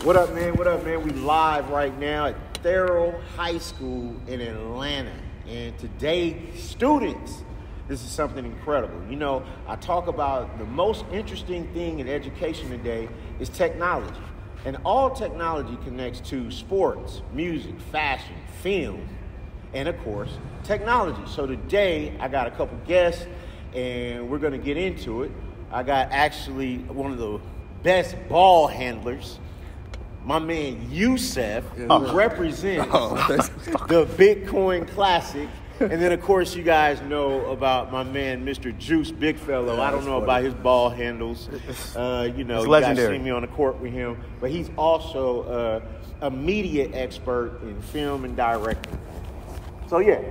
What up, man? What up, man? We live right now at Thurl High School in Atlanta. And today, students, this is something incredible. You know, I talk about the most interesting thing in education today is technology. And all technology connects to sports, music, fashion, film, and of course, technology. So today, I got a couple guests, and we're gonna get into it. I got actually one of the best ball handlers, my man Yusuf, who represents the Bitcoin Classic. And then, of course, you guys know about my man, Mr. Juice, big fellow. Yeah, I don't know funny. about his ball handles. You know, you guys see me on the court with him. But he's also a media expert in film and directing. So, yeah.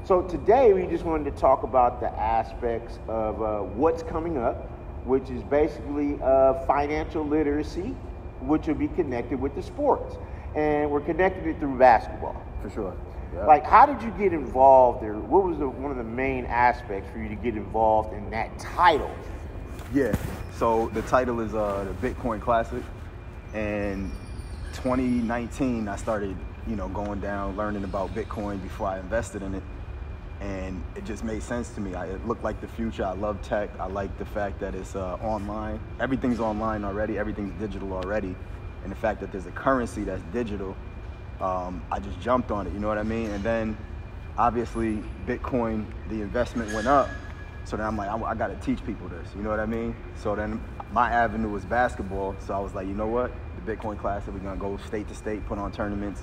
So today, we just wanted to talk about the aspects of what's coming up, which is basically financial literacy, which will be connected with the sports. And we're connecting it through basketball. For sure. Yeah. Like, how did you get involved there? What was one of the main aspects for you to get involved in that title? Yeah. So the title is the Bitcoin Classic. And 2019, I started, going down, learning about Bitcoin before I invested in it. And it just made sense to me. It looked like the future. I love tech. I like the fact that it's online. Everything's online already. Everything's digital already. And the fact that there's a currency that's digital, I just jumped on it, you know what I mean? And then, obviously, Bitcoin, the investment went up. So then I'm like, I got to teach people this, you know what I mean? So then my avenue was basketball. So I was like, you know what? The Bitcoin Classic, we're going to go state to state, put on tournaments,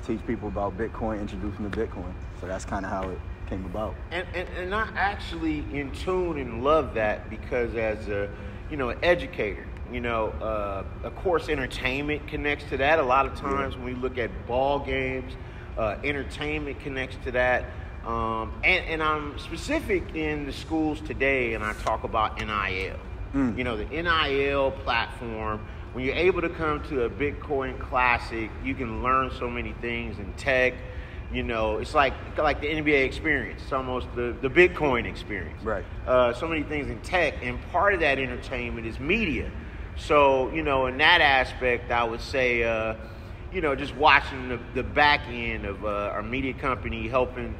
teach people about Bitcoin, introduce them to Bitcoin. So that's kind of how it came about. And I actually in tune and love that because as a, an educator, of course, entertainment connects to that. A lot of times when we look at ball games, entertainment connects to that. And I'm specific in the schools today, and I talk about NIL. The NIL platform. When you're able to come to a Bitcoin Classic, you can learn so many things in tech. It's like the NBA experience. It's almost the Bitcoin experience. Right. So many things in tech, and part of that entertainment is media. So, in that aspect, I would say, just watching the back end of our media company, helping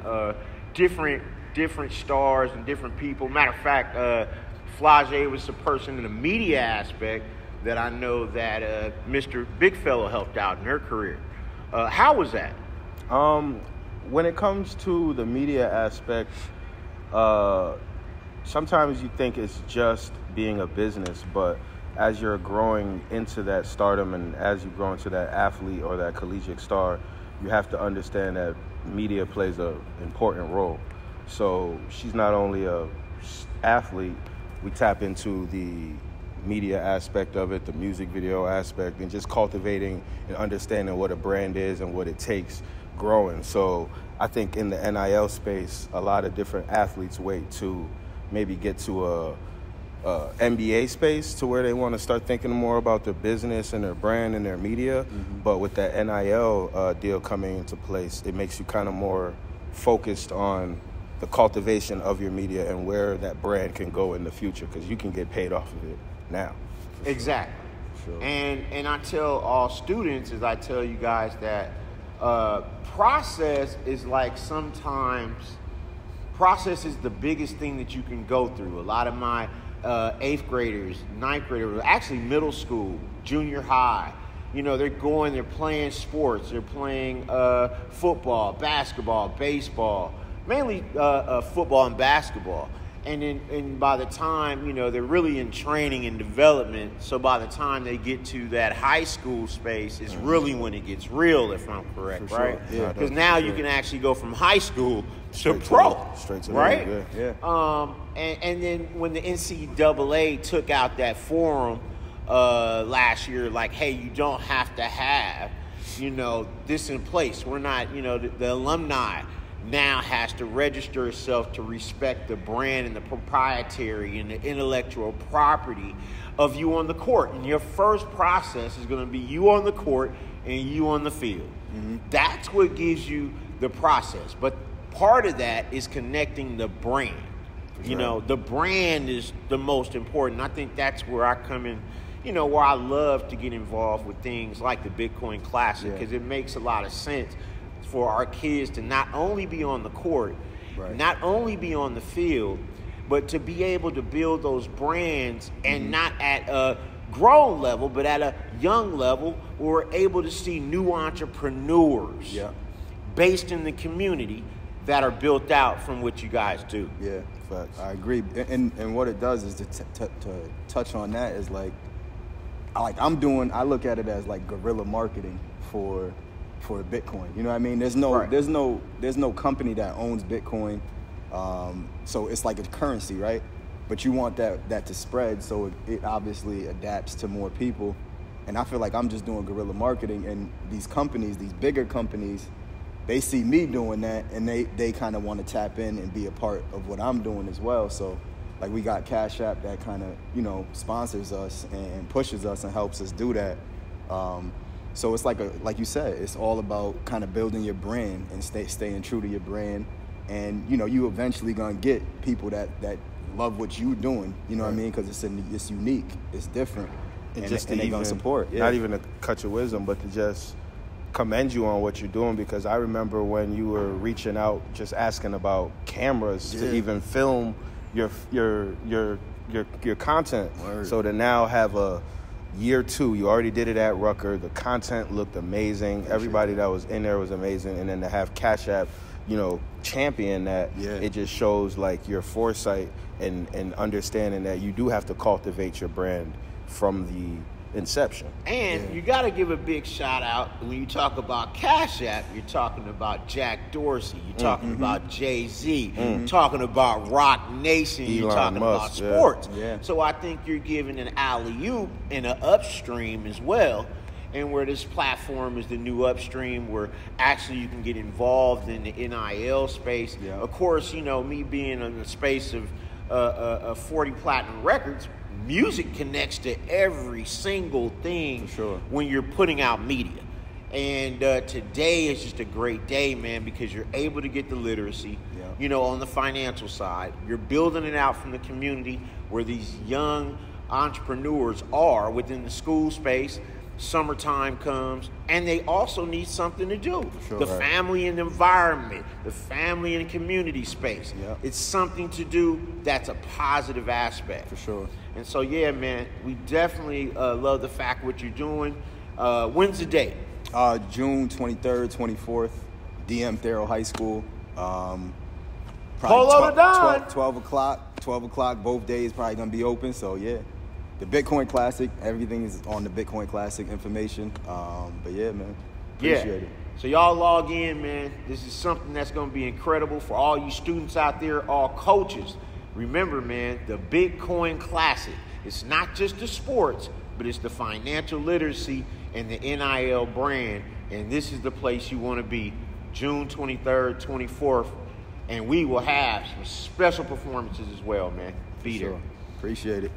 different stars and different people. Matter of fact, Flaujae was the person in the media aspect that I know that Mr. Big Fellow helped out in her career. How was that? When it comes to the media aspect, sometimes you think it's just being a business, but as you're growing into that stardom and as you grow into that athlete or that collegiate star, you have to understand that media plays an important role. So she's not only a athlete, we tap into the media aspect of it, the music video aspect, and just cultivating and understanding what a brand is and what it takes growing. So I think in the NIL space, a lot of different athletes wait to maybe get to a NBA space to where they want to start thinking more about their business and their brand and their media. Mm-hmm. But with that NIL deal coming into place, it makes you kind of more focused on the cultivation of your media and where that brand can go in the future, because you can get paid off of it now. Exactly. Sure. And I tell all students, as I tell you guys, that process is like sometimes process is the biggest thing that you can go through. A lot of my 8th graders, 9th graders, actually middle school, junior high, they're playing sports. They're playing football, basketball, baseball, mainly football and basketball. And by the time, they're really in training and development. So by the time they get to that high school space, it's really when it gets real, if I'm correct, For right? sure. Yeah, because now you can actually go from high school to Straight pro, straight to right? Yeah. And then when the NCAA took out that forum last year, like, hey, you don't have to have, this in place. We're not, the alumni now has to register itself to respect the brand and the proprietary and the intellectual property of you on the court. And your first process is going to be you on the court and you on the field. Mm-hmm. That's what gives you the process. But part of that is connecting the brand. The brand is the most important. I think that's where I come in you know, where I love to get involved with things like the Bitcoin Classic, because it makes a lot of sense for our kids to not only be on the court, not only be on the field, but to be able to build those brands, and not at a grown level, but at a young level, where we're able to see new entrepreneurs based in the community that are built out from what you guys do. Yeah, facts. I agree. And what it does is to touch on that is like I look at it as like guerrilla marketing for Bitcoin. You know what I mean? There's no company that owns Bitcoin. So it's like a currency, right? But you want that to spread, so it obviously adapts to more people. And I feel like I'm just doing guerrilla marketing, and these companies, these bigger companies, they see me doing that, and they kind of want to tap in and be a part of what I'm doing as well. So like we got Cash App that kind of, you know, sponsors us and pushes us and helps us do that. So it's like you said, it's all about kind of building your brand and staying true to your brand. And, you know, you eventually gonna get people that love what you're doing, you know what I mean? Because it's unique, it's different, and they're gonna support. Not even to cut your wisdom, but to just commend you on what you're doing, because I remember when you were reaching out, just asking about cameras to even film your content. Word. So to now have a year 2, you already did it at Rucker. The content looked amazing. Everybody that was in there was amazing, and then to have Cash App, you know, champion that, it just shows like your foresight and understanding that you do have to cultivate your brand from the inception. And you got to give a big shout out when you talk about Cash App. You're talking about Jack Dorsey. You're talking about Jay-Z. You're talking about Rock Nation. You're talking about sports. So I think you're giving an alley-oop and an upstream as well. And where this platform is the new upstream, where actually you can get involved in the NIL space. Of course, you know, me being in the space of 40 Platinum Records, music connects to every single thing when you're putting out media. And today is just a great day, man, because you're able to get the literacy, you know, on the financial side. You're building it out from the community where these young entrepreneurs are within the school space. Summertime comes, and they also need something to do. The family and environment, the family and community space. It's something to do that's a positive aspect. For sure. And so, yeah, man, we definitely love the fact what you're doing. When's the date? June 23rd, 24th, DM Thero High School. Polo to Don. 12 o'clock, both days probably going to be open, so yeah. The Bitcoin Classic, everything is on the Bitcoin Classic information. But yeah, man, appreciate it. So y'all log in, man. This is something that's going to be incredible for all you students out there, all coaches. Remember, man, the Bitcoin Classic. It's not just the sports, but it's the financial literacy and the NIL brand. And this is the place you want to be, June 23rd, 24th. And we will have some special performances as well, man. Be there. Appreciate it.